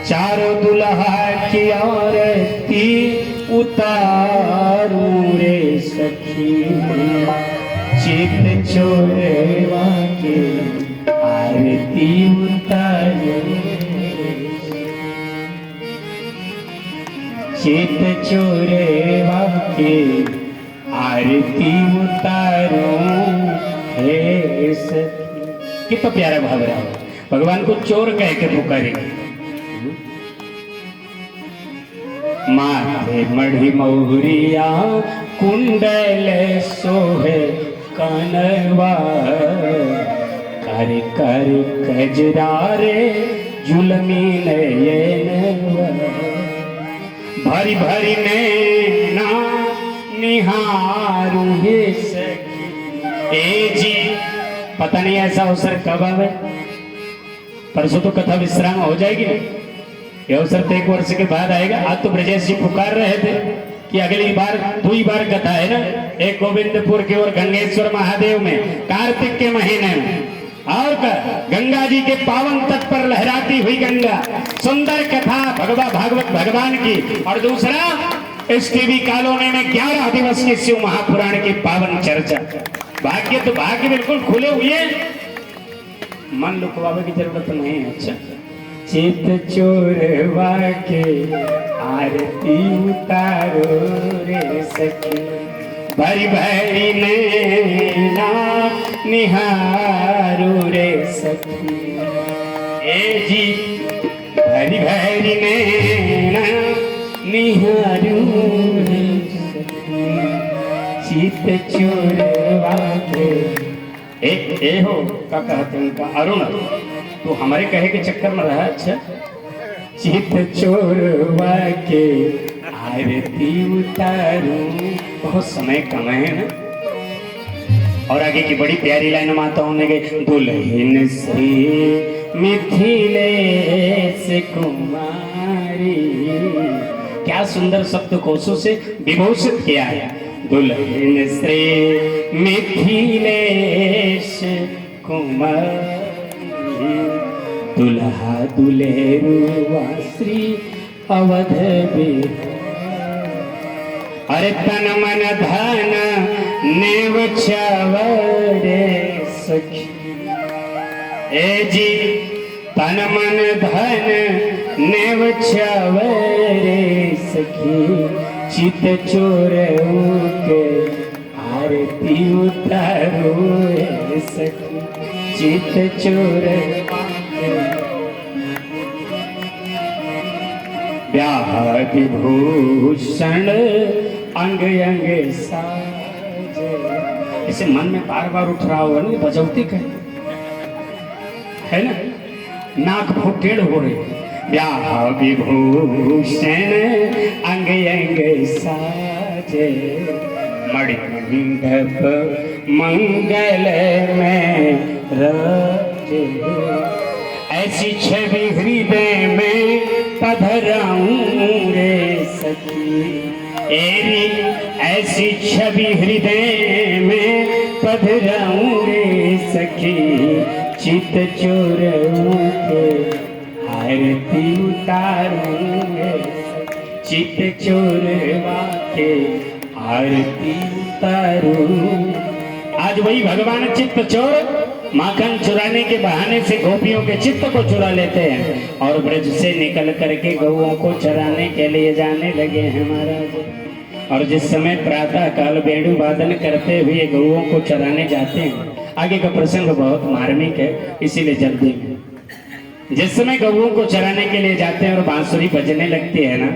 चारों दुल्हा की आरती उतारू रे सखी, चित चोरवा के आरती उतारू, चित चोरवा के आरती उतारू हे सखी। कितना प्यारा भाव रहा, भगवान को चोर कह के पुकारेंगे। माथे मढ़ी मौरिया कुंडल सोहे कनवा, कर कर कजरारे जुलमी नयनवा, भरी भरी नैना निहारू हे सखी। ए जी पता नहीं ऐसा अवसर कब आवे, परसों तो कथा विश्राम हो जाएगी ना, ये अवसर तो 1 वर्ष के बाद आएगा। आज तो ब्रजेश जी पुकार रहे थे कि अगली बार 2 बार कथा है ना, एक गोविंदपुर के और गंगेश्वर महादेव में कार्तिक के महीने में, और गंगा जी के पावन तट पर लहराती हुई गंगा, सुंदर कथा भागवत भगवान की। और दूसरा इस टीवी कॉलोनी में 11 दिवस की शिव महापुराण की पावन चर्चा। भाग्य तो भाग्य बिल्कुल खुले हुए, मन लुकवावे की जरूरत नहीं है। अच्छा, चित चोरवा के आरती उतारो रे सखी, भरी भरी नैना निहारो रे सखी। ए जी भरी भरी नैना निहारो रे सखी, चित चोरवा के ए हो का कहते उनका अरुण, तो हमारे कहे के चक्कर में रहा। अच्छा, चित चोरवा के आरती उतारू, बहुत समय कम है ना। और आगे की बड़ी प्यारी लाइन माताओं ने गई, दुल्हन से मिथिलेश कुमारी, क्या सुंदर शब्द कोशों से विभूषित किया है। दुल्हन से मिथिलेश कुमारी, दुल्हा दुल्हेरुआ श्री अवध बिहारी। अरे तन मन धन नेव छवरे सखी, ए जी तन मन धन नेव छवरे सखी, चित चोरऊ के आरती उतारो रे सखी, चित चोरवा के ब्याह विभूषण अंग अंग साजे। इसे मन में बार बार उठ रहा होगा ना, बजौती कहते है ना, नाक फुटेड़ हो रही। ब्याह विभूषण अंग अंग साजे, मणिमंडप मंगल में राजे, ऐसी छवि हृदय में पधराऊं रे सखी। एरी ऐसी छवि हृदय में पधराऊं रे सखी, चित चोरऊ के आरती उतारूं रे, चित चोरवा के आरती उतारूं। आज वही भगवान चित्त चोर माखन चुराने के बहाने से गोपियों के चित्त को चुरा लेते हैं और ब्रज से निकल करके गौओं को चराने के लिए जाने लगे हैं महाराज। और जिस समय प्रातः काल वेणु वादन करते हुए गौओं को चराने जाते हैं, आगे का प्रसंग बहुत मार्मिक है, इसीलिए जल्दी में जिस समय गौओं को चराने के लिए जाते हैं और बांसुरी बजने लगती है ना,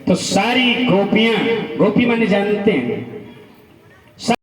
तो सारी गोपियां, गोपी माने जानते हैं